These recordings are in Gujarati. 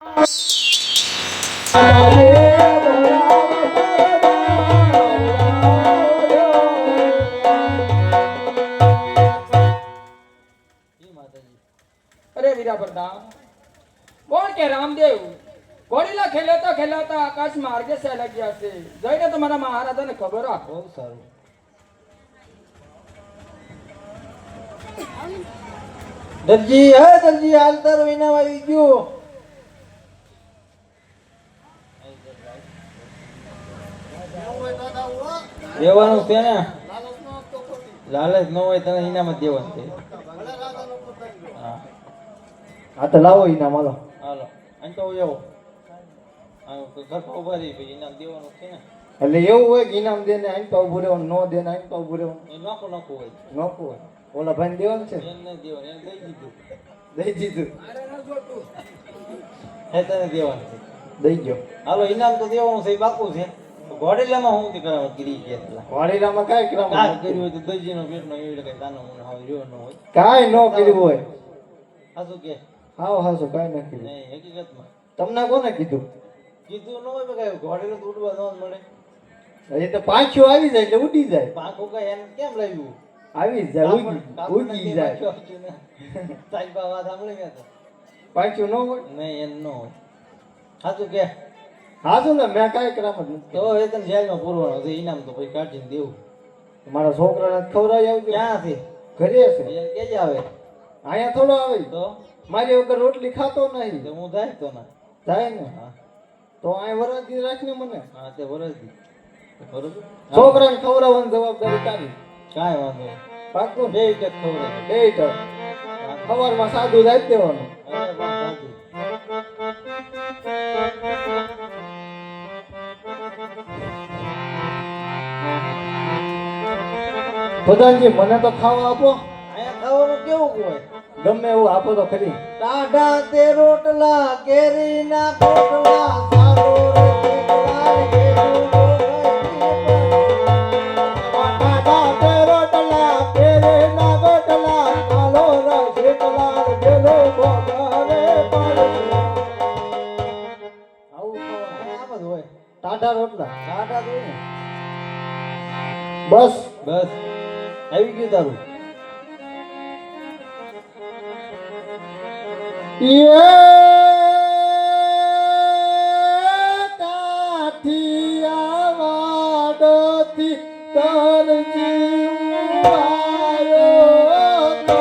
અરે વીરા પ્રતાપ, કોણ કે રામદેવ ઘોડીલા ખેલાતા ખેલાતા આકાશ માર્ગે સે લાગ્યા છે. જઈને તમારા મહારાજાને ખબર આપો. બહુ સારું. દરજી હે દરજી, હાલ તારો ઇનામ આવી ગયો. દેવાનું છે ને, લાલચ ન હોય તને ઇનામ જ દેવાનું છે. હા તો લાવો ઇનામ, હાલો હાલો. અહીં તો જાઓ, સરખો ઉભા રહી, પછી ઇનામ દેવાનું છે ને. એટલે એવું હોય કે ઇનામ દે ને અહીં તો ઉભું રહેવાનું, ન દે ને અહીં તો ઉભું રહેવાનું. એ નોખું નોખું હોય, નોખું હોય. ઓલા ભાઈ દેવાનું છે, એને દેવાનું, એને દઈ દીધું હે તને દેવાનું છે, દઈ ગયો. હાલો ઇનામ તો દેવાનું છે, બાકુ છે. ઘોડેલામાં હું કરાવ ગીરી ગયા, ઘોડેલામાં કાંઈ કરાવ કર્યું હોય તો દજીનો પેટનો એવી કઈ તાનો મને હવે રહ્યો ન હોય, કાંઈ ન કર્યું હોય. હાસુ કે હાસુ કાંઈ ન કર્યું નહીં હકીકતમાં. તમને કોને કીધું? કીધું ન હોય કઈ, ઘોડેલો તો ઉડવા ન મળે. એ તો પાંખ્યો આવી જાય એટલે ઉડી જાય. પાંખો કઈ એને કેમ લાવ્યું? આવી જાય, ઉગી જાય. સાહેબા વાત સાંભળી ગયા તો પાંખ્યું ન હોય નહીં, એમ ન હોય. હાચું કે હાચું ને, મેં કાંઈ કરામ જ નથી. તો એ તને જેલમાં પૂરવાનો છે, ઇનામ તો પછી કાઢીને દેવું. મારા છોકરાને ખવડાવી આવજો. ક્યાંથી? ઘરે છે. કે જ આવે? અહીંયા થોડો આવે. તો મારી વગર રોટલી ખાતો નહીં. તો હું જાય તો ના જાય ને. હા તો અહીં વરદી રાખને મને. હા તે વરદી બરોબર. છોકરાને ખવડાવવાની જવાબદારી તારી. કાંઈ વાંધો નહીં, પાકું. 2 ટક ખવડાવ, 2 ટક. સવારમાં સાદું જ આપી દેવાનું. અરે બસ સાદું. પ્રધાનજી મને તો ખાવા આપો. અહીંયા ખાવાનું કેવું હોય? ગમે એવું આપો તો ખરી. ટાઢા તે રોટલા, કેરીના કોટલા, સારો રે શીતળાલ ઘેરું ટાઢા તે રોટલા, કેરીના કોટલા, સારો રે શીતળાલ ઘેરું ભોગરે પાડલા. આવું ખાવાનું આમ જ હોય. ટાઢા રોટલા, ટાઢા જ હોય ને. બસ બસ આવી ગયું તારું. કાઠિયા વાડથી તરજી આવ્યો તો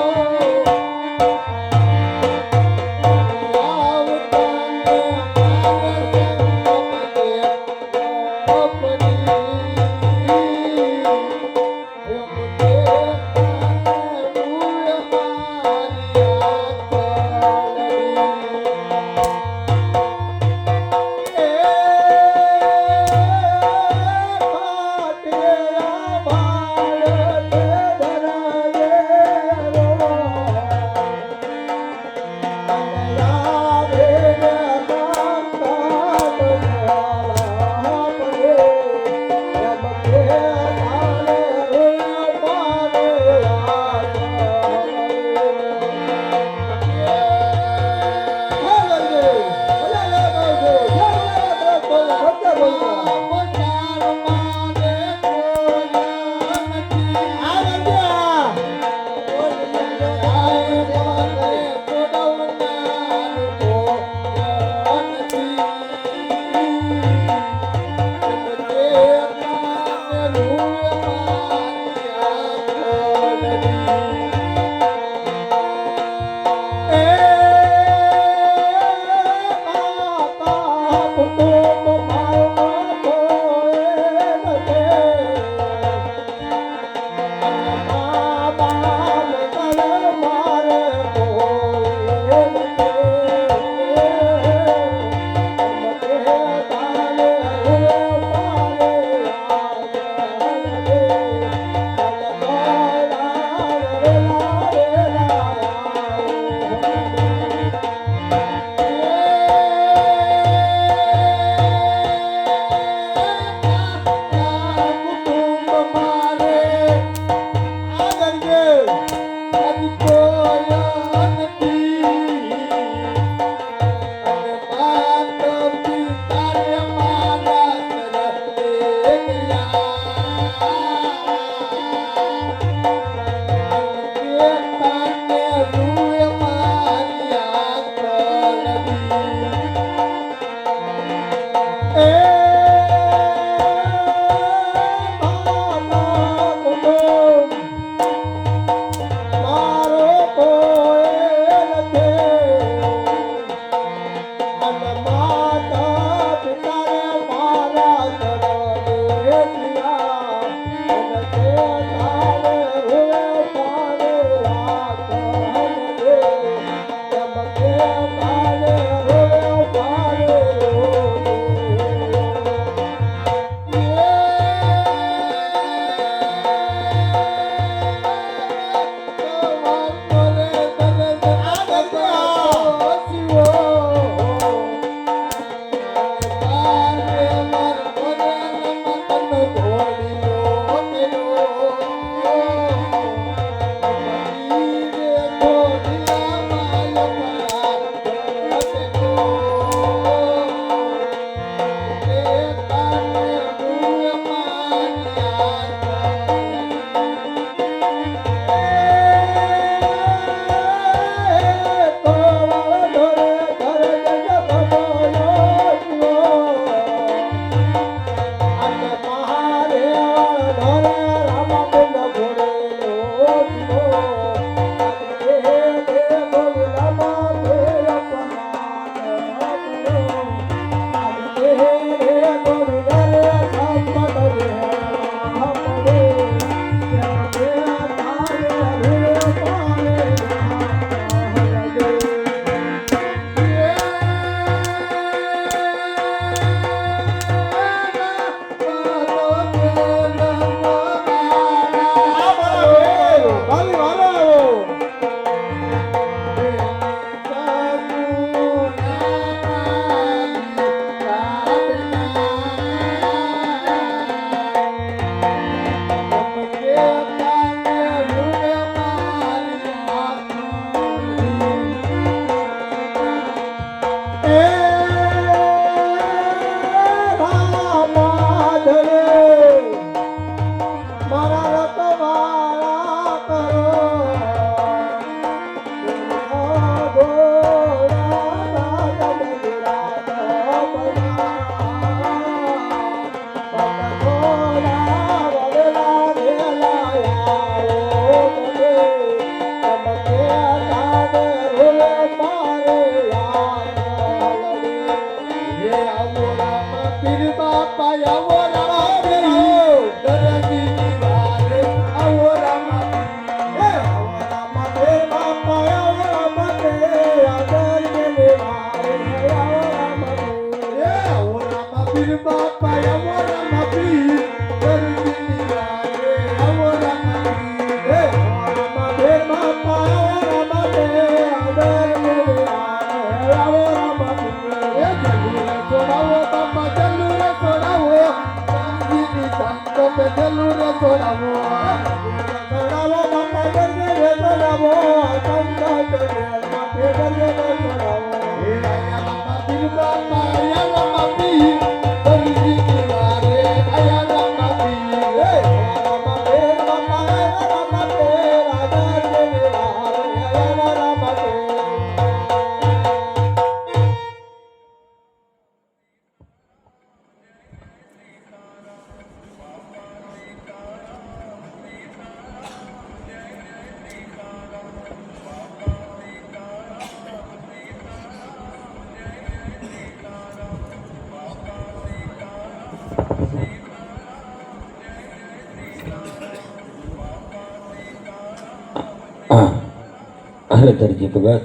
અરે દરજી ભગત,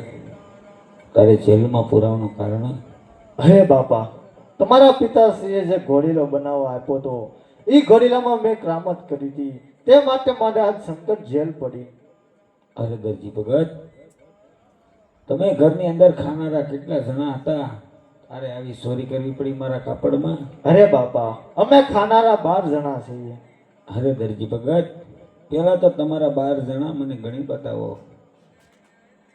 તારે જેલમાં પુરાવાનું કારણ? હે બાપા, તમારા પિતાશ્રીએ જે ઘોડીલો બનાવવા આપ્યો તો એ ઘોડીલામાં મેં કરામત કરી હતી, તે માટે મારે આજ સંકટ જેલ પડી. અરે દરજી ભગત, તમે ઘરની અંદર ખાનારા કેટલા જણા હતા? તારે આવી ચોરી કરવી પડી મારા કાપડમાં? અરે બાપા, અમે ખાનારા 12 જણા છીએ. અરે દરજી ભગત, પેલા તો તમારા 12 જણા મને ગણી બતાવો.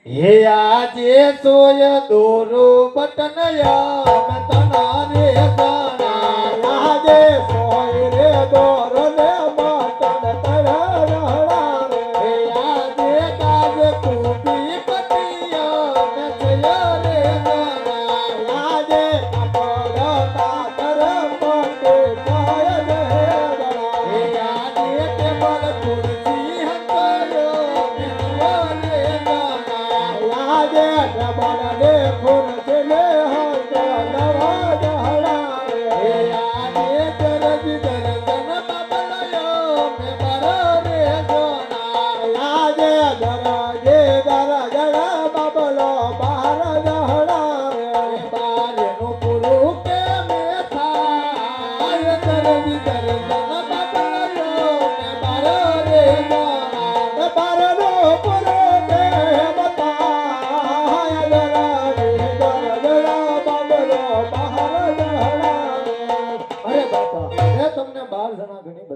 હે આજે સોય દોરો બટન યા તનારે ગાના, આજે સોય રે દોરો ને બટન તળાળા રે, હે આજે કાજ કુપી પટિયા મે જય રે ગાના,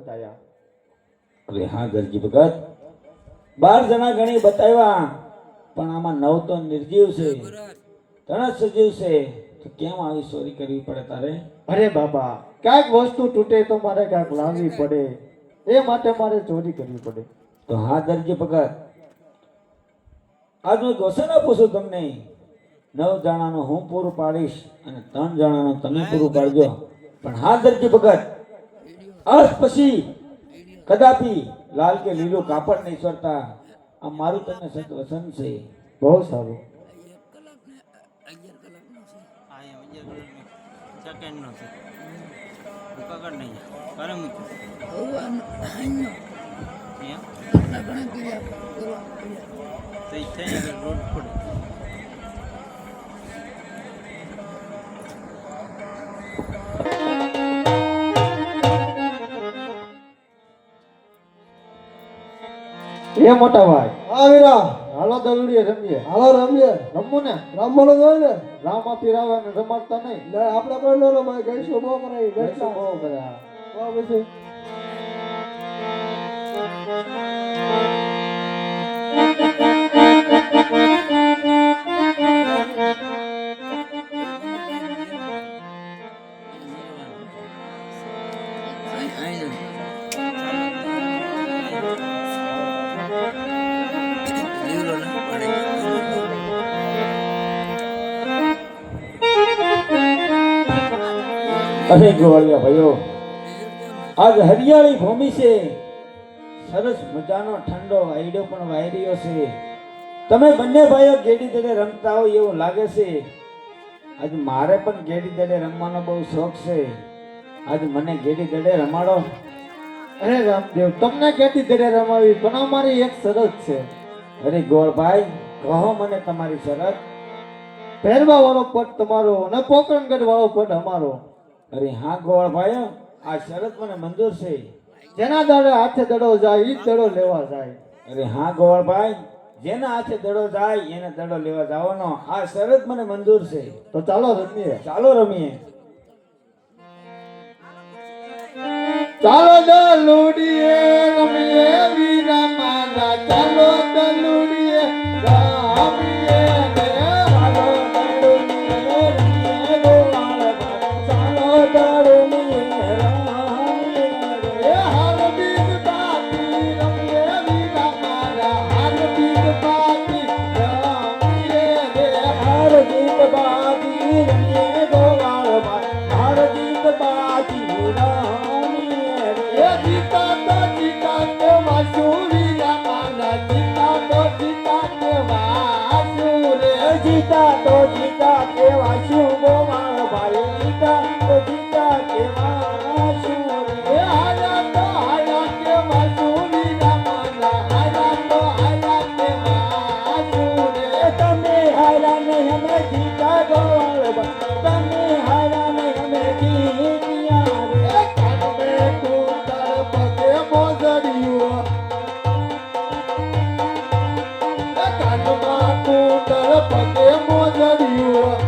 બતાયા. અરે હા ગરજી ભગત, 12 જણા ગણી બતાવ્યા, પણ આમાં 9 તો નિર્જીવ છે, 3 સજીવ છે. તો કેમ આવી ચોરી કરવી પડે તારે? અરે બાબા, કાંઈક વસ્તુ તૂટે તો મારે કાંઈક લાવવી પડે, એ માટે મારે ચોરી કરવી પડે. તો હા ગરજી ભગત, આજ હું ક્વેશ્ચન આપું છું તમને. 9 જણાનું હું પૂરું પાડીશ અને 3 જણાનું તમે પૂરું પાડજો. પણ હા ગરજી ભગત, આજ પછી કદાપી લાલ કે લીલું કાપડ નહીં ચોરતા. આ મારું તમને સત વચન છે. બહુ સારું. એ મોટા ભાઈ, હા વીરા, હાલો દલડીએ રમીએ. હાલો રમીએ. રમવું ને? રમવાનું જ હોય ને. રામ આપી રાવે ને રમાડતા નહીં. લે આપણે કોઈ નો રમાય, ગઈશું બહુ કરાય, ગઈશું ગઈશું બહુ બધા. બહુ પછી. અરે ગોવાળિયા ભાઈઓ, આજ હરિયાળી ભૂમિ છે, સરસ મજાનો ઠંડો વાયડો પણ વાયરીયો છે. તમે બંને ભાઈઓ ગેડી દડે રમતા હોય એવું લાગે છે. આજ મારે પણ ગેડી દડે રમવાનો બહુ શોખ છે. આજ મને ગેડી દડે રમાડો. અરે રામદેવ, તમને કેટી દડે રમાવી, પણ અમારી એક શરત છે. અરે ગોળભાઈ, કહો મને તમારી શરત. પહેરવા વાળો પટ તમારો અને પોકરણગઢ વાળો પટ અમારો. અરે હા ગોળભાઈ, આ શરત મને મંજૂર છે. જેના દાડે હાથે દડો જાય ઈ જ દડો લેવા જાય. અરે હા ગોળભાઈ, જેના હાથે દડો જાય એને દડો લેવા જવાનો. આ શરત મને મંજૂર છે. તો ચાલો રમીએ. ચાલો રમીએ. ચાલો દલુડીએ રમીએ વીરા મારા, ચાલો દલુડીએ રમીએ ને. ચાલો દડુડીએ રમીએ ગોવાળભાઈ, ચાલો દડુડીએ રમીએ એ હાર બીજ બાકી રમીએ વીરા મારા, હાર બીજ બાકી રમીએ રે. હાર જીત બાજી રમીએ ગોવાળભાઈ, હાર જીત બાજી રમીએ એ જીતા તો જીતા કે વાસુ વીરા મારા, જીતા તો જીતા કે વાસુ રે. જીતા તો જીતા કેવા શું ગોવાળભાઈ, જીતા તો જીતા કેવા શું એ હારા તો હારા કે વાસુ વીરા મારા, હારા તો હારા કે વાસુ રે. તમે હારા ને અમે જીતા ગોવાળભાઈ, તમે હારા ને અમે જીત્યા રે. એ કાનમે કુંતર પગે મોજડિયું, એ કાનમાં કુંતર પગે મોજડિયું.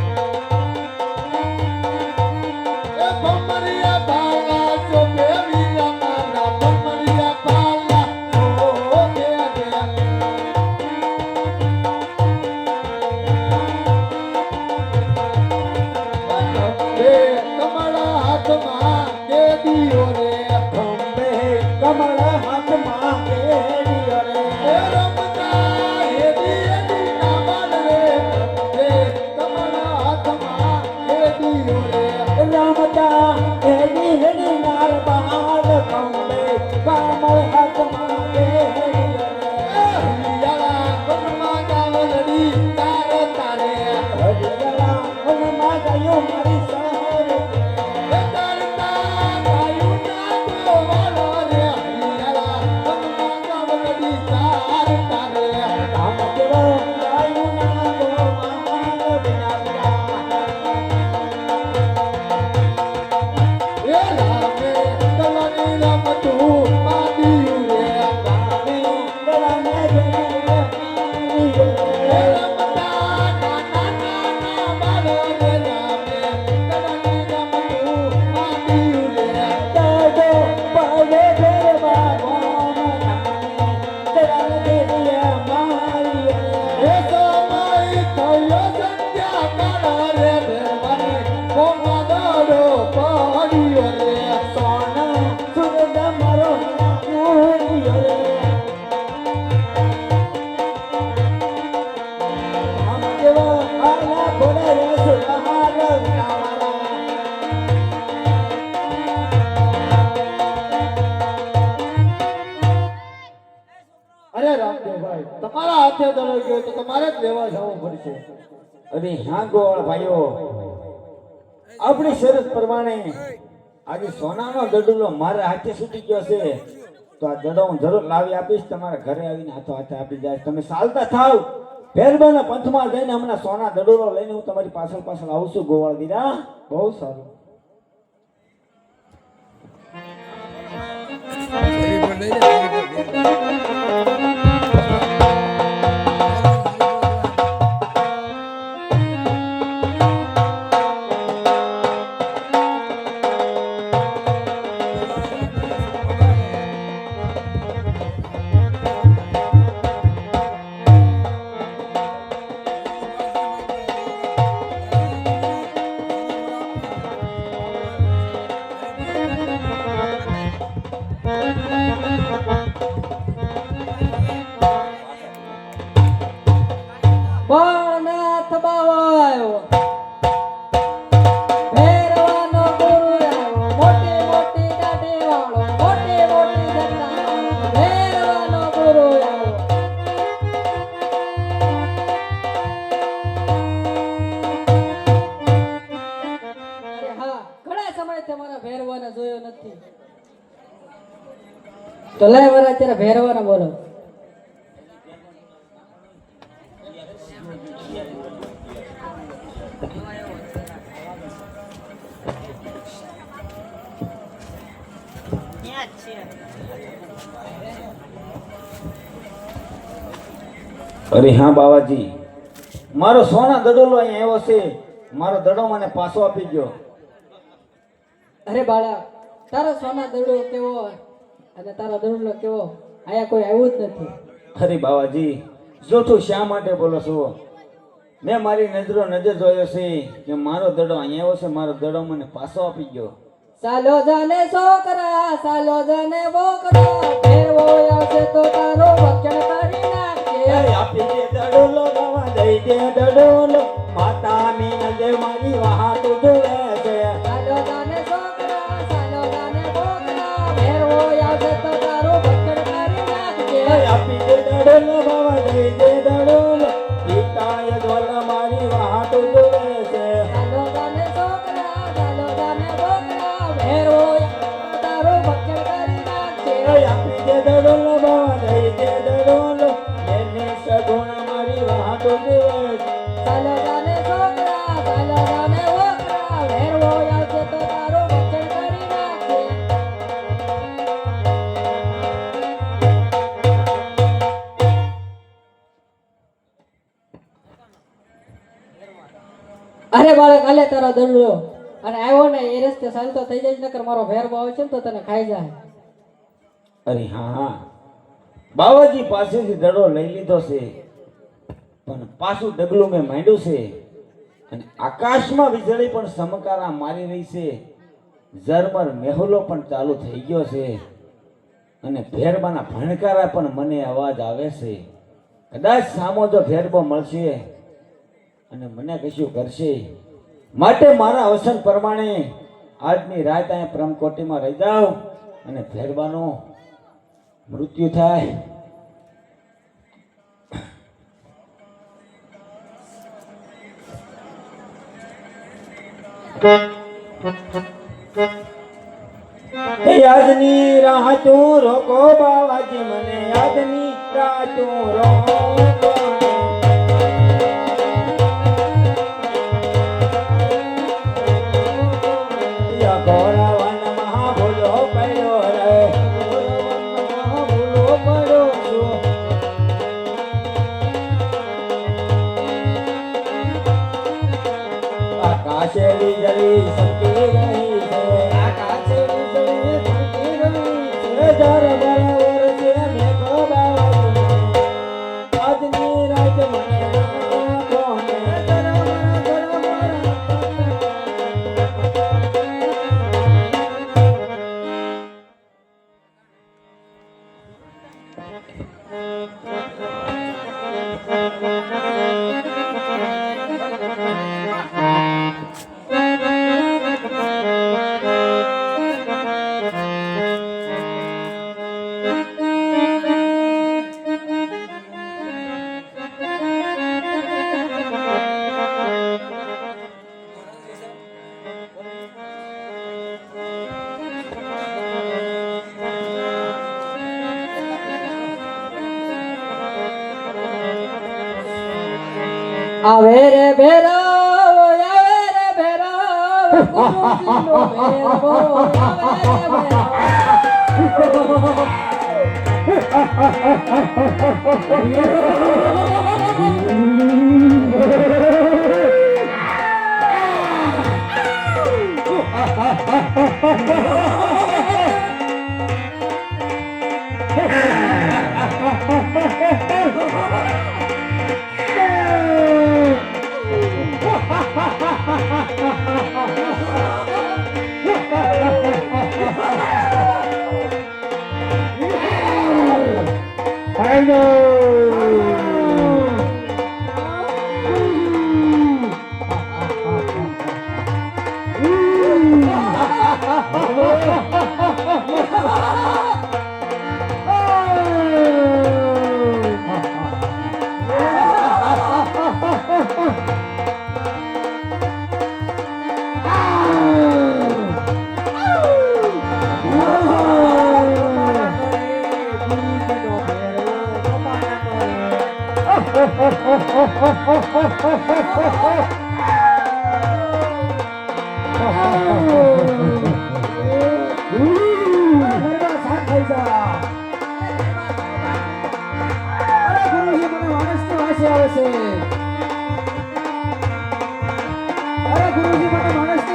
એ ભમરિયા ભાલા ચોકે વીરા મારા, ભમરિયા ભાલા ચોકે રે. ખંભે કમળા હાથમાં કેદીઓ રે. ખંભે કમળ હાથમાં કેડીઓ રે. એ રમતા હેદી હેદી નામલ રે. ખંભે કમળા હાથમાં કેદીઓ રે. રમતા હેડી હેડી નાર બહાર, ખંભે કમળ હાથમાં કેડીઓ રે. એ હરિયાળા વનમાં ગાવલડી તારે તારે. હરિયાળા વનમાં ગયું મારી સહારે. એ તારતા ગાયું ના ગોવાળો રે. હરિયાળા વનમાં ગાવલડી તારે તારે. રામ કેવો ગાયું ના ગોવાળ બિનારા. એ રામે દલની રમતું માંડ્યું રે. રામે દળાને જોઈને એ રમતા નાના નાના બાળો રે. રામે દલની માથે દડો ગયો તો તમારે જ લેવા જવું પડશે. અરે હા ગોવાળ ભાઈઓ, આપણી શરત પ્રમાણે આજે સોનાનો દડુલો મારા હાથે છૂટી ગયો છે, તો આ દડો હું જરૂર લાવી આપીશ. તમારા ઘરે આવીને હાથો હાથે આપી જાય. તમે ચાલતા થાવ, ભેરબાના પંથમાં જઈને હમણાં સોના દડુલો લઈને હું તમારી પાછળ પાછળ આવું છું ગોવાળ દીરા. બહુ સારું. બાળનાથ બાવા આવ્યો, ભેરવાનો ગુરુ આવ્યો, મોટી મોટી દાઢી વાળો, મોટી મોટી જટા વાળો, ભેરવાનો ગુરુ આવ્યો. અરે હા, ઘણા સમયથી મારા ભેરવાને જોયો નથી, તો લઈ વરા અત્યારે ભેરવાને બોલો. અરે હા બાવાજી, મારો સોના દડોલો અહીંયા આવ્યો છે. મારો દડો મને પાછો આપી ગયો. અરે બાળા, તારો સોના દડો કેવો અને તારો દડો કેવો, આયા કોઈ આવ્યું જ નથી. અરે બાવાજી, જોઠું શા માટે બોલો છો? મેં મારી નજરો નજર જોયો છે કે મારો દડો અહીંયા આવ્યો છે, મારો દડો મને પાછો આપી ગયો. સાલો જાને છોકરા, સાલો જાને બોકરા, ફેરવો આવશે તો તારો ભક્ષણ કરી નાખજે. આપી દે દડોલો બાવા, દઈ દે દડોલો, માતા મી નજર મારી વાહ તું જોવે છે. સાલો જાને છોકરા, સાલો જાને બોકરા, ફેરવો આવશે તો તારો ભક્ષણ કરી નાખજે. આપી દે દડોલો બાવા, દઈ દે દડોલો, પિતાએ ઢોલ મારી વાહ તું જોવે છે. સાલો જાને છોકરા, સાલો જાને બોકરા, ફેરવો આવશે તો તારો ભક્ષણ કરી નાખજે. આપી દે દડોલો બાવા, દઈ દે દડોલો, એને સગુણ મારી વાહ તું જોવે છે. સાલો જાને છોકરા, સાલો જાને બોકરા, ફેરવો આવશે તો તારો ભક્ષણ કરી નાખજે. અરે બાળક, હાલે તારો દંડો અને આવ્યો ને એ રસ્તે ચાલતો થઈ જાય, નકર મારો ભેરવો આવે છે ને તો તને ખાઈ જાય. અરે હા હા, બાવાજી પાસેથી દડો લઈ લીધો છે, પણ પાછું ડગલું મેં માંડ્યું છે, અને આકાશમાં વીજળી પણ સમકારા મારી રહી છે, ઝરમર મેહુલો પણ ચાલુ થઈ ગયો છે, અને ભેરબાના ભણકારા પણ મને અવાજ આવે છે. કદાચ સામો જો ભેરબો મળશે અને મને કશું કરશે, માટે મારા અવસર પ્રમાણે આજની રાત અહીંયા પ્રમકોટીમાં રહી જાઉં અને ભેરબાનું મૃત્યુ થાય. યાદની રાહ તું રોકો બાવાજી, મને યાદની રાહ તું રોકો. આકાશે વીજળી ચમકી રહી છે, આકાશે વીજળી ચમકી રહી છે, ઝરમર વરસે મેઘો બાવાજી, આજની રાત મને રાખો ને ઝરમર ઝરમર. આવે રે ભેરો આવે રે ભેરો ગુરુજીનો ભેરો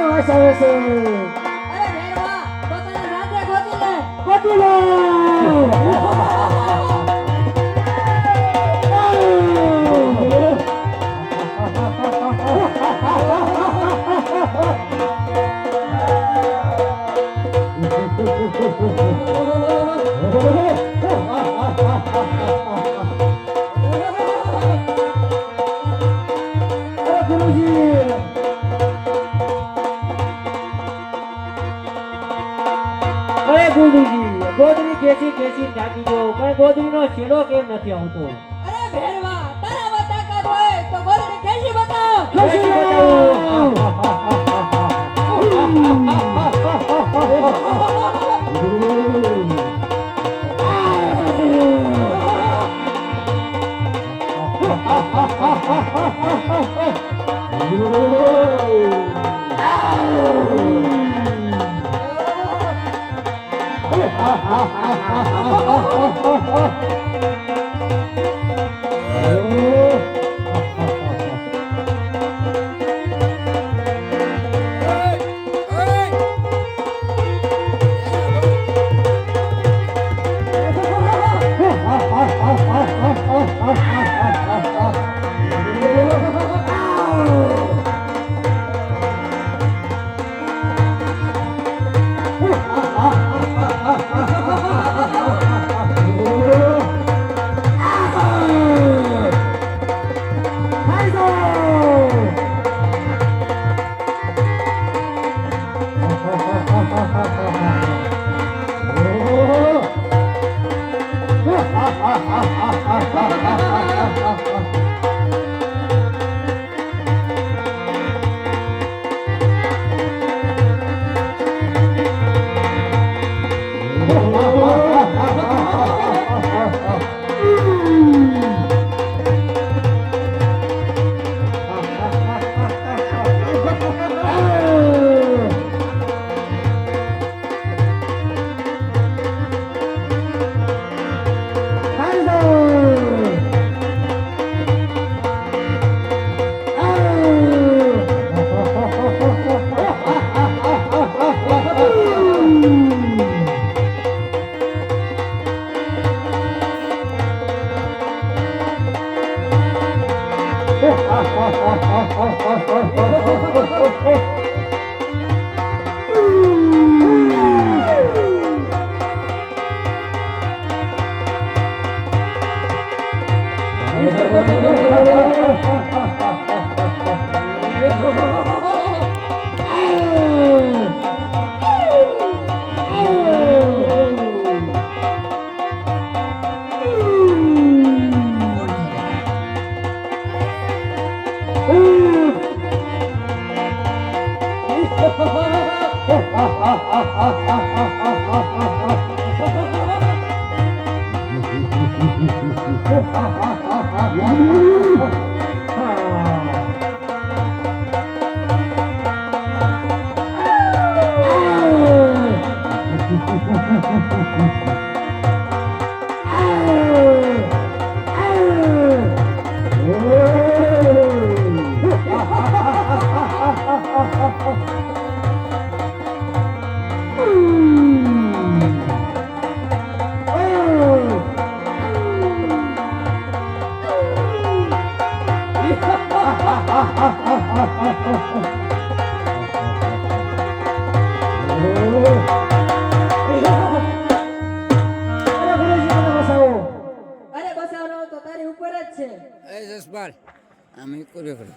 અરે ભેરવા પોતાના રાતે ગોતી લે અરે ગુરુજી ગોદરી ખેંચી ખેંચી થાકી ગયો પણ ગોદરીનો છેડો કેમ નથી આવતો અરે ભેરવા તારામાં તાકાત હોય તો ગોદડી ખેંચી બતાવ ખેંચી બતાવો. અરે બસાવનો તો તારી ઉપર જ છે. એ જસપાલ અમે કર્યો ખરો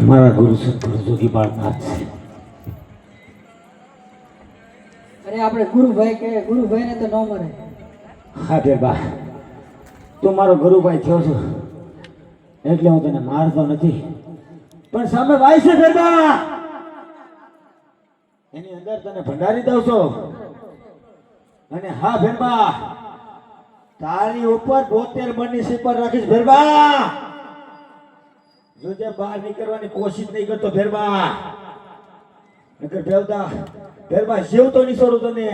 મારા ગુરુ સદગુરુ જોગી બાળનાથ છે. અરે આપણે ગુરુભાઈ કે ગુરુભાઈને તો ન મરે. હા બેબા, તું મારો ગુરુભાઈ થયો છો એટલે હું તને મારતો નથી, પણ સામે વાય છે બેબા, એની અંદર તને ભંડારી દઉં છું. અને હા બેબા, તારી ઉપર 72 મણની સિપર રાખીશ બેબા. જો જે બહાર નીકળવાની કોશિશ નહીં કરતો બેરબા, નકર બેવતા બેરબા જીવતો નહીં છોડું તને.